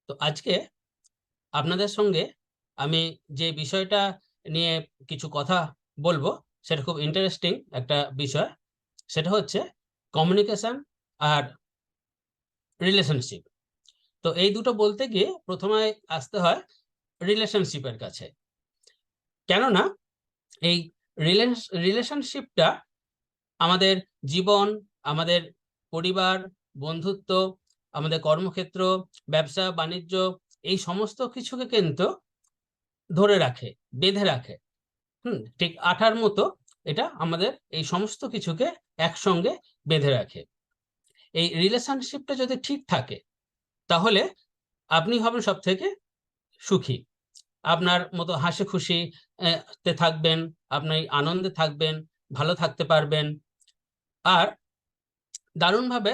তো আজকে আপনাদের সঙ্গে আমি যে বিষয়টা নিয়ে কিছু কথা বলবো, সেটা খুব ইন্টারেস্টিং একটা বিষয়। সেটা হচ্ছে কমিউনিকেশন আর রিলেশনশিপ। তো এই দুটো বলতে গিয়ে প্রথমে আসতে হয় রিলেশনশিপের কাছে। কেননা এই রিলেশনশিপটা আমাদের জীবন, আমাদের পরিবার, বন্ধুত্ব, আমাদের কর্মক্ষেত্র, ব্যবসা বাণিজ্য, এই সমস্ত কিছুকে কিন্তু ধরে রাখে, বেঁধে রাখে। ঠিক আঠার মতো এটা আমাদের এই সমস্ত কিছুকে একসঙ্গে বেঁধে রাখে। এই রিলেশনশিপটা যদি ঠিক থাকে তাহলে আপনি হবেন সব থেকে সুখী। আপনার মতো হাসি খুশি তে থাকবেন, আপনি আনন্দে থাকবেন, ভালো থাকতে পারবেন। আর দারুণভাবে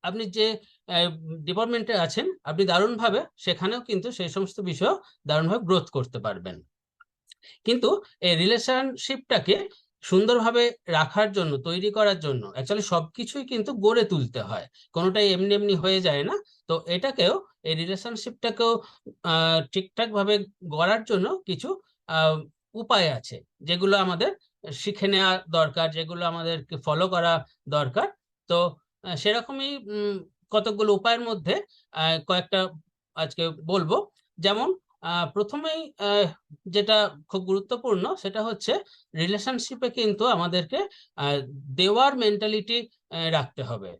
আপনি যে ডিপার্টমেন্টে আছেন, আপনি দারুণভাবে সেখানেও কিন্তু সেই সমস্ত বিষয় দারুণভাবে গ্রোথ করতে পারবেন। কিন্তু এই রিলেশনশিপটাকে সুন্দরভাবে রাখার জন্য, তৈরি করার জন্য অ্যাকচুয়ালি সবকিছুই কিন্তু গড়ে তুলতে হয়, কোনোটাই এমনি এমনি হয়ে যায় না। তো এটাকেও, এই রিলেশনশিপটাকেও ঠিকঠাক ভাবে গড়ার জন্য কিছু আহ, উপায় আছে, যেগুলো আমাদের শিখে নেওয়া দরকার, যেগুলো আমাদেরকে ফলো করা দরকার। তো সেরকমই কতগুলো উপায়ের মধ্যে কয়েকটা আজকে বলবো। যেমন প্রথমেই যেটা খুব গুরুত্বপূর্ণ সেটা হচ্ছে রিলেশনশিপে কিন্তু আমাদেরকে আহ, দেওয়ার মেন্টালিটি রাখতে হবে।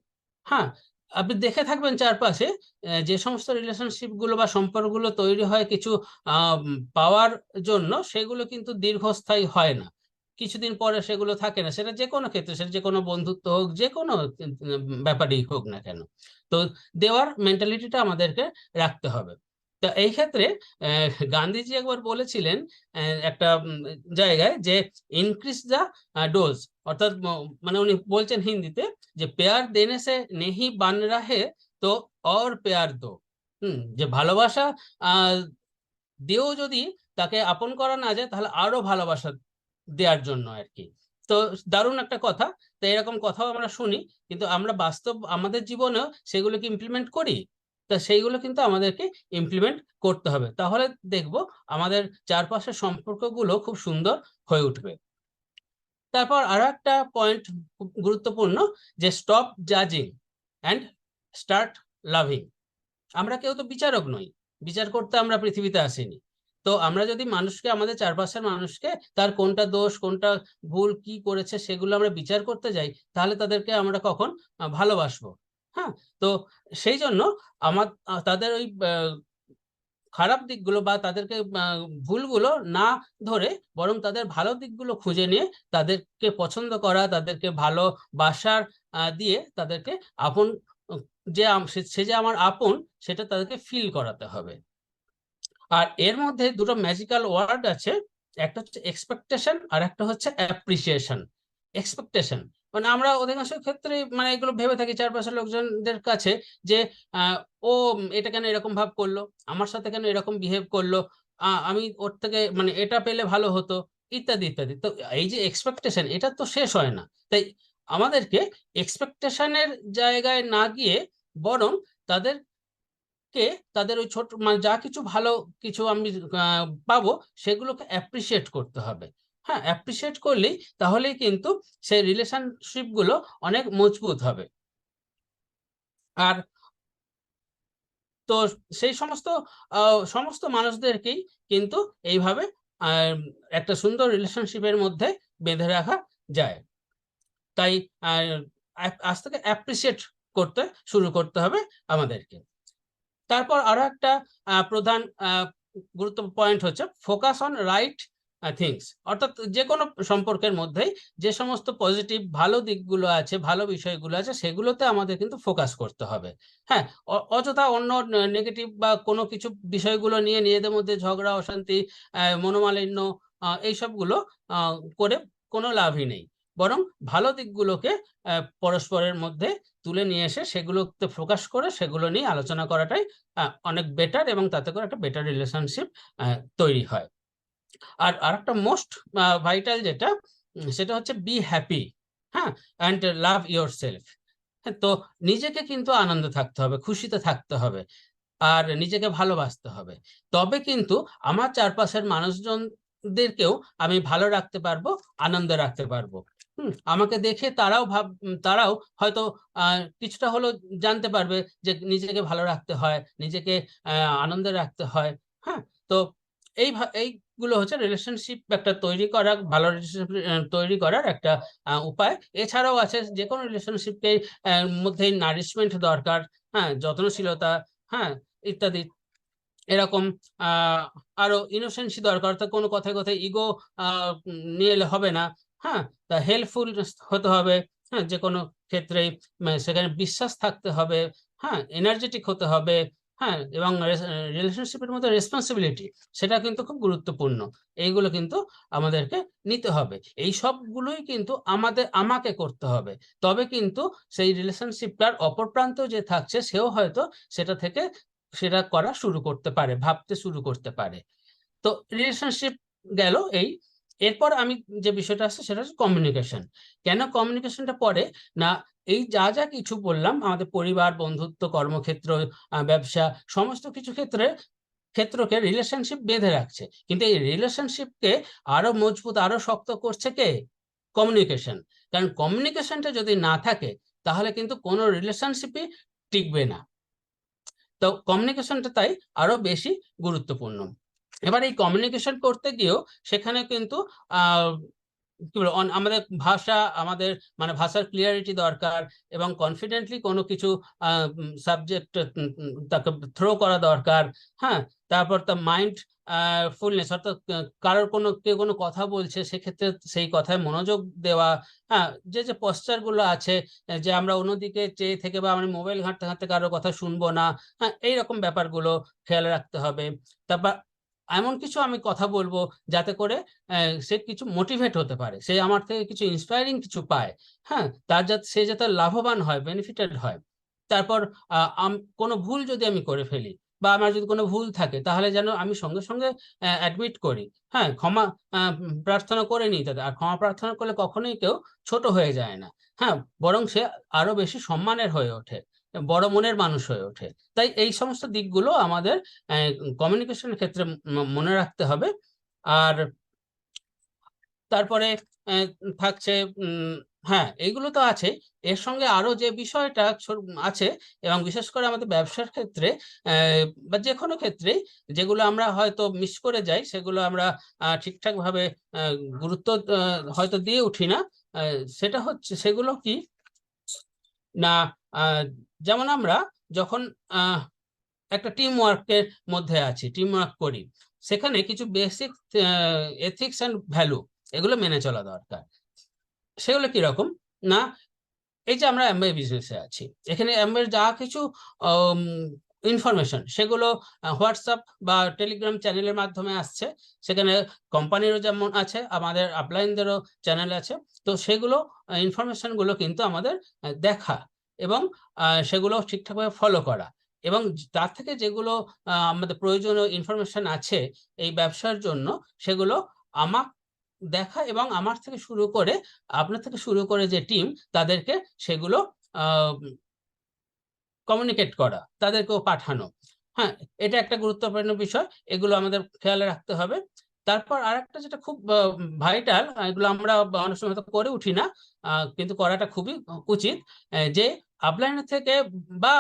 হ্যাঁ, আপনি দেখে থাকবেন চারপাশে যে সমস্ত রিলেশনশিপ গুলো বা সম্পর্কগুলো তৈরি হয় কিছু পাওয়ার জন্য, সেগুলো কিন্তু দীর্ঘস্থায়ী হয় না। কিছুদিন পরে সেগুলো থাকে না, সেটা যে কোনো ক্ষেত্রে, সেটা যে কোনো বন্ধুত্ব হোক, যে কোনো ব্যাপারেই হোক না কেন। তো দেওয়ার মেন্টালিটিটা আমাদেরকে রাখতে হবে। তো এই ক্ষেত্রে গান্ধীজি একবার বলেছিলেন একটা জায়গায় যে ইনক্রিজ দ্য ডোজ। অর্থাৎ মানে উনি বলছেন হিন্দিতে যে পেয়ার দেনে সে নেহি বান রাহে, তো और পেয়ার দো। যে ভালোবাসা আহ দিয়েও যদি তাকে আপন করা না যায়, তাহলে আরো ভালোবাসা দেওয়ার জন্য আর কি। তো দারুণ একটা কথা। তো এরকম কথাও আমরা শুনি, কিন্তু আমরা বাস্তব আমাদের জীবনেও সেগুলোকে ইমপ্লিমেন্ট করি। তা সেইগুলো কিন্তু আমাদেরকে ইমপ্লিমেন্ট করতে হবে, তাহলে দেখব আমাদের চারপাশের সম্পর্কগুলো খুব সুন্দর হয়ে উঠবে। তারপর আরো একটা পয়েন্ট খুব গুরুত্বপূর্ণ, যে স্টপ জাজিং অ্যান্ড স্টার্ট লাভিং। আমরা কেউ তো বিচারক নই, বিচার করতে আমরা পৃথিবীতে আসিনি। তো আমরা যদি মানুষকে, আমাদের চারপাশের মানুষকে, তার কোনটা দোষ কোনটা ভুল কি করেছে সেগুলো আমরা বিচার করতে যাই, তাহলে তাদেরকে আমরা কখন ভালোবাসবো? হ্যাঁ। তো সেই জন্য আমার তাদের ওই খারাপ দিকগুলো বা তাদেরকে ভুলগুলো না ধরে, বরং তাদের ভালো দিকগুলো খুঁজে নিয়ে তাদেরকে পছন্দ করা, তাদেরকে ভালোবাসার দিয়ে তাদেরকে আপন, উম, যে সে যে আমার আপন, সেটা তাদেরকে ফিল করাতে হবে। আর এর মধ্যে দুটো ম্যাজিক্যাল ওয়ার্ড আছে, একটা হচ্ছে এক্সপেকটেশন আর একটা হচ্ছে অ্যাপ্রিসিয়েশন। এক্সপেকটেশন মানে আমরা অধিকাংশ ক্ষেত্রে মানে এগুলো ভেবে থাকি চারপাশের লোকজনদের কাছে, যে আহ, ও এটা কেন এরকম ভাব করলো, আমার সাথে কেন এরকম বিহেভ করলো, আমি ওর থেকে মানে এটা পেলে ভালো হতো, ইত্যাদি ইত্যাদি। তো এই যে এক্সপেকটেশন, এটা তো শেষ হয় না। তাই আমাদেরকে এক্সপেকটেশনের জায়গায় না গিয়ে, বরং তাদের কে, তাদের ওই ছোট মানে যা কিছু ভালো কিছু আমি পাবো, সেগুলোকে অ্যাপ্রিসিয়েট করতে হবে। হ্যাঁ, অ্যাপ্রিসিয়েট করলেই তাহলেই কিন্তু সেই রিলেশনশিপ গুলো অনেক মজবুত হবে। আর তো সেই সমস্ত সমস্ত মানুষদেরকেই কিন্তু এইভাবে আহ, একটা সুন্দর রিলেশনশিপের মধ্যে বেঁধে রাখা যায়। তাই আজ থেকে অ্যাপ্রিসিয়েট করতে শুরু করতে হবে আমাদেরকে। তারপর আরো একটা প্রধান গুরুত্ব পয়েন্ট হচ্ছে ফোকাস অন রাইট থিংস। অর্থাৎ যে কোনো সম্পর্কের মধ্যেই যে সমস্ত পজিটিভ ভালো দিকগুলো আছে, ভালো বিষয়গুলো আছে, সেগুলোতে আমাদের কিন্তু ফোকাস করতে হবে। হ্যাঁ, অযথা অন্য নেগেটিভ বা কোনো কিছু বিষয়গুলো নিয়ে নিজেদের মধ্যে ঝগড়া অশান্তি, মনোমালিন্য, এইসবগুলো করে কোনো লাভই নেই। বরং ভালো দিকগুলোকে পরস্পরের মধ্যে তুলে নিয়ে এসে সেগুলোতে ফোকাস করে সেগুলো নিয়ে আলোচনা করাটাই অনেক বেটার, এবং তাতে করে একটা বেটার রিলেশনশিপ তৈরি হয়। আর আরেকটা মোস্ট ভাইটাল যেটা, সেটা হচ্ছে বি হ্যাপি। হ্যাঁ, অ্যান্ড লাভ ইয়োর সেলফ। তো নিজেকে কিন্তু আনন্দে থাকতে হবে, খুশিতে থাকতে হবে। আর নিজেকে ভালোবাসতে হবে। তবে কিন্তু আমার চারপাশের মানুষজনদেরকেও আমি ভালো রাখতে পারবো, আনন্দে রাখতে পারবো। আমাকে দেখে তারাও হয়তো কিছুটা হলেও জানতে পারবে যে নিজেকে ভালো রাখতে হয়, নিজেকে আনন্দে রাখতে হয়। হ্যাঁ, তো এইগুলো হচ্ছে রিলেশনশিপ একটা তৈরি করা, ভালো রিলেশনশিপ তৈরি করার একটা উপায়। এছাড়াও আছে যে কোনো রিলেশনশিপকে মধ্যেই নারিশমেন্ট দরকার, হ্যাঁ, যত্নশীলতা, হ্যাঁ, ইত্যাদি। এরকম আহ আরো ইনোসেন্সি দরকার, অর্থাৎ কোনো কথায় কথায় ইগো নিয়ে এলে হবে না। হ্যাঁ, তা হেল্পফুল হতে হবে, হ্যাঁ, যে কোনো ক্ষেত্রেই সেখানে বিশ্বাস থাকতে হবে, হ্যাঁ, এনার্জেটিক হতে হবে, হ্যাঁ, এবং রিলেশনশিপের মধ্যে রেসপন্সিবিলিটি, সেটা কিন্তু খুব গুরুত্বপূর্ণ। এইগুলো কিন্তু আমাদেরকে নিতে হবে। এই সবগুলোই কিন্তু আমাকে করতে হবে। তবে কিন্তু সেই রিলেশনশিপটার অপর প্রান্ত যে থাকছে সেও হয়তো সেটা করা শুরু করতে পারে, ভাবতে শুরু করতে পারে। তো রিলেশনশিপ গেল এই। এরপর আমি যে বিষয়টা আছে সেটা হচ্ছে কমিউনিকেশন। কেন কমিউনিকেশনটা পড়ে না, এই যা যা কিছু বললাম, আমাদের পরিবার, বন্ধুত্ব, কর্মক্ষেত্র, ব্যবসা, সমস্ত কিছু ক্ষেত্রকে রিলেশনশিপ বেঁধে রাখছে, কিন্তু এই রিলেশনশিপকে আরো মজবুত, আরো শক্ত করছে কে? কমিউনিকেশন। কারণ কমিউনিকেশনটা যদি না থাকে তাহলে কিন্তু কোনো রিলেশনশিপই টিকবে না। তো কমিউনিকেশনটা তাই আরো বেশি গুরুত্বপূর্ণ। এবার এই কমিউনিকেশন করতে গিয়েও সেখানে কিন্তু আহ কি বলবো, আমাদের আমাদের মানে ভাষার ক্লিয়ারিটি দরকার, এবং কনফিডেন্টলি কোনো কিছু সাবজেক্ট তাকে থ্রো করা দরকার। হ্যাঁ, তারপর তার মাইন্ড ফুলনেস, অর্থাৎ কেউ কোনো কথা বলছে সেক্ষেত্রে সেই কথায় মনোযোগ দেওয়া। হ্যাঁ, যে যে পশ্চার গুলো আছে, যে আমরা অন্যদিকে চেয়ে থেকে বা আমরা মোবাইল ঘাঁটতে ঘাঁটতে কারোর কথা শুনবো না, হ্যাঁ, এইরকম ব্যাপারগুলো খেয়াল রাখতে হবে। তারপর এমন কিছু আমি কথা বলবো যাতে করে সে কিছু মোটিভেট হতে পারে, সে আমার থেকে কিছু ইন্সপায়ারিং কিছু পায়। হ্যাঁ, সে যাতে লাভবান হয়, বেনিফিটেড হয়। তারপর কোনো ভুল যদি আমি করে ফেলি বা আমার যদি কোনো ভুল থাকে, তাহলে যেন আমি সঙ্গে সঙ্গে অ্যাডমিট করি, হ্যাঁ, ক্ষমা প্রার্থনা করে নিই তাদের। আর ক্ষমা প্রার্থনা করলে কখনোই কেউ ছোট হয়ে যায় না। হ্যাঁ, বরং সে আরো বেশি সম্মানের হয়ে ওঠে, বড় মনের মানুষ হয়ে ওঠে। তাই এই সমস্ত দিকগুলো আমাদের কমিউনিকেশনের ক্ষেত্রে মনে রাখতে হবে। আর তারপরে আহ, থাকছে হ্যাঁ, এইগুলো তো আছে। এর সঙ্গে আরো যে বিষয়টা আছে, এবং বিশেষ করে আমাদের ব্যবসার ক্ষেত্রে বা যে কোনো ক্ষেত্রেই যেগুলো আমরা হয়তো মিস করে যাই, সেগুলো আমরা ঠিকঠাক ভাবে গুরুত্ব হয়তো দিয়ে উঠি না। সেটা হচ্ছে, সেগুলো কি না, আহ, যেমন আমরা যখন একটা টিম ওয়ার্কের মধ্যে আছি, টিম ওয়ার্ক করি, সেখানে কিছু বেসিক এথিক্স অ্যান্ড ভ্যালু, এগুলো মেনে চলা দরকার। সেগুলো কিরকম না, এই যে আমরা অ্যামওয়ে বিজনেসে আছি, এখানে অ্যামওয়ের যা কিছু ইনফরমেশন, সেগুলো হোয়াটসঅ্যাপ বা টেলিগ্রাম চ্যানেলের মাধ্যমে আসছে। সেখানে কোম্পানিরও যেমন আছে, আমাদের আপলাইনদেরও চ্যানেল আছে। তো সেগুলো ইনফরমেশনগুলো কিন্তু আমাদের দেখা, এবং সেগুলো ঠিকঠাকভাবে ফলো করা, এবং তার থেকে যেগুলো আমাদের প্রয়োজনীয় ইনফরমেশন আছে এই ব্যবসার জন্য, সেগুলো আমার দেখা, এবং আমার থেকে শুরু করে, আপনার থেকে শুরু করে যে টিম, তাদেরকে সেগুলো কমিউনিকেট করা, তাদেরকেও পাঠানো। হ্যাঁ, এটা একটা গুরুত্বপূর্ণ বিষয়, এগুলো আমাদের খেয়াল রাখতে হবে। তারপর আরেকটা যেটা খুব ভাইটাল, এগুলো আমরা অনেক সময় হয়তো করে উঠি না, কিন্তু করাটা খুবই উচিত, যে আপলাইনের থেকে বা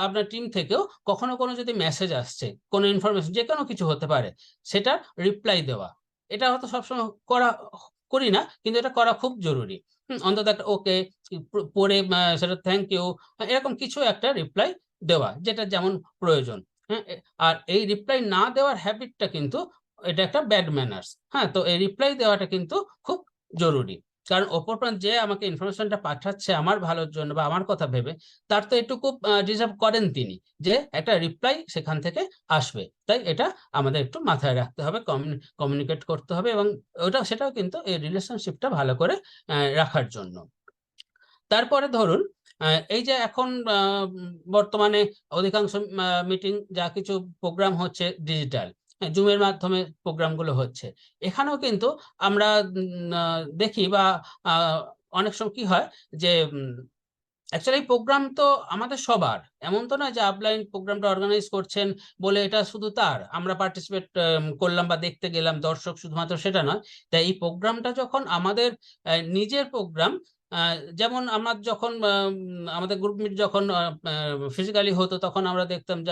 আপনার টিম থেকেও কখনো কোনো যদি মেসেজ আসছে, কোনো ইনফরমেশন, যে কোনো কিছু হতে পারে, সেটা রিপ্লাই দেওয়া। এটা হয়তো সবসময় করি না, কিন্তু এটা করা খুব জরুরি। অন্তত একটা ওকে পড়ে সেটা থ্যাংক ইউ, এরকম কিছু একটা রিপ্লাই দেওয়া, যেটা যেমন প্রয়োজন। হ্যাঁ, আর এই রিপ্লাই না দেওয়ার হ্যাবিটটা কিন্তু, এটা একটা ব্যাড ম্যানার্স। হ্যাঁ, তো এই রিপ্লাই দেওয়াটা কিন্তু খুব জরুরি। কারণ অপর প্রান্ত যে আমাকে ইনফরমেশনটা পাঠাচ্ছে আমার ভালোর জন্য বা আমার কথা ভেবে, তার তো এটুকু ডিজার্ভ করেন তিনি, যে একটা রিপ্লাই সেখান থেকে আসবে। তাই এটা আমাদের একটু মাথায় রাখতে হবে, কমিউনিকেট করতে হবে, এবং সেটাও কিন্তু এই রিলেশনশিপটা ভালো করে রাখার জন্য। তারপরে ধরুন এই যে এখন বর্তমানে অধিকাংশ মিটিং, যা কিছু প্রোগ্রাম হচ্ছে ডিজিটাল, জুমের মাধ্যমে প্রোগ্রামগুলো হচ্ছে। এখানেও কিন্তু আমরা দেখি বা আহ, অনেক সময় কি হয় যে অ্যাকচুয়ালি প্রোগ্রাম তো আমাদের সবার। এমন তো নয় যে আপলাইন প্রোগ্রামটা অর্গানাইজ করছেন বলে এটা শুধু তার। আমরা পার্টিসিপেট করলাম বা দেখতে গেলাম, দর্শক শুধুমাত্র সেটা নয়। তাই এই প্রোগ্রামটা যখন আমাদের নিজের প্রোগ্রাম, যেমন আমরা যখন আমাদের গ্রুপ মিট যখন ফিজিক্যালি হতো, তখন আমরা দেখতাম যে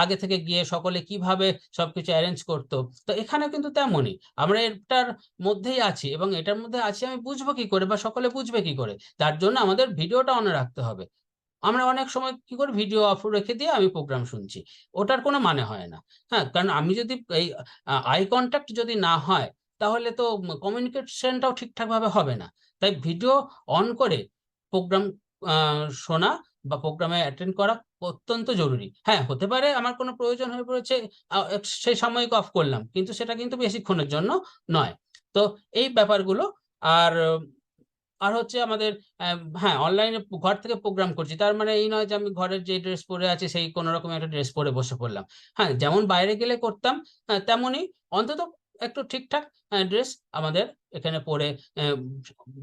আগে থেকে গিয়ে সকলে কিভাবে সবকিছু অ্যারেঞ্জ করতো। তো এখানে কিন্তু তেমনই। আমরা এটার মধ্যেই আছি এবং এটার মধ্যে আছি আমি বুঝবো কি করে বা সকলে বুঝবে কি করে? তার জন্য আমাদের ভিডিওটা অন রাখতে হবে। আমরা অনেক সময় কি করি, ভিডিও অফ রেখে দিয়ে আমি প্রোগ্রাম শুনছি। ওটার কোনো মানে হয় না। হ্যাঁ? কারণ আমি যদি এই আই কনট্যাক্ট যদি না হয়, তাহলে তো কমিউনিকেশনটাও ঠিকঠাকভাবে হবে না। তাই ভিডিও অন করে প্রোগ্রাম আ শোনা বা প্রোগ্রামে অ্যাটেন্ড করা অত্যন্ত জরুরি। হ্যাঁ, হতে পারে আমার কোনো প্রয়োজন হয়ে পড়েছে, সেই সাময়িক অফ করলাম। কিন্তু সেটা কিন্তু বেশিক্ষণের জন্য নয়। তো এই ব্যাপারগুলো। আর আর হচ্ছে আমাদের হ্যাঁ, অনলাইনে ঘর থেকে প্রোগ্রাম করছি। তার মানে এই নয় যে আমি ঘরের যে ড্রেস পরে আছি সেই কোন রকম একটা ড্রেস পরে বসে পড়লাম। হ্যাঁ, যেমন বাইরে গেলে করতাম, তেমনই অন্তত একটু ঠিকঠাক ড্রেস আমাদের এখানে পরে অ্যা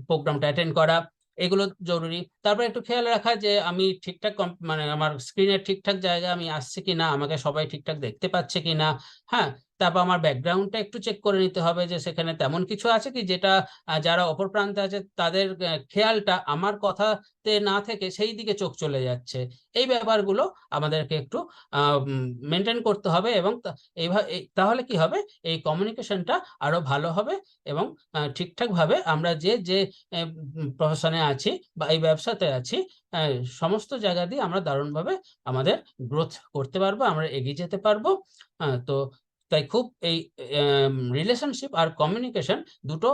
প্রোগ্রামটা অ্যাটেন্ড করা, এগুলো জরুরি। তারপরে একটু খেয়াল রাখা যে আমি ঠিকঠাক মানে আমার স্ক্রিনের ঠিকঠাক জায়গায় আমি আসছি কিনা, আমাকে সবাই ঠিকঠাক দেখতে পাচ্ছে কিনা। হ্যাঁ? তারপর আমার ব্যাকগ্রাউন্ডটা একটু চেক করে নিতে হবে যে সেখানে তেমন কিছু আছে কি যেটা যারা অপর প্রান্তে আছে তাদের খেয়ালটা আমার কথাতে না থেকে সেই দিকে চোখ চলে যাচ্ছে। এই ব্যাপারগুলো আমাদেরকে একটু মেইনটেইন করতে হবে এবং তাহলে কি হবে? এই কমিউনিকেশনটা আরো ভালো হবে এবং ঠিকঠাকভাবে আমরা যে প্রফেশনে আছি বা এই ব্যবসাতে আছি, অ্যা সমস্ত জায়গা দিয়ে আমরা দারুণভাবে আমাদের গ্রোথ করতে পারবো, আমরা এগিয়ে যেতে পারবো। তো তাই খুব এই রিলেশনশিপ আর কমিউনিকেশন দুটো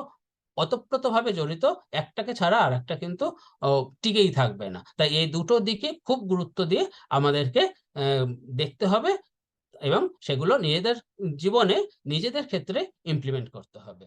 ওতপ্রোতভাবে জড়িত। একটাকে ছাড়া আরেকটা কিন্তু ও টিকেই থাকবে না। তাই এই দুটো দিকে খুব গুরুত্ব দিয়ে আমাদেরকে দেখতে হবে এবং সেগুলো নিজেদের জীবনে নিজেদের ক্ষেত্রে ইমপ্লিমেন্ট করতে হবে।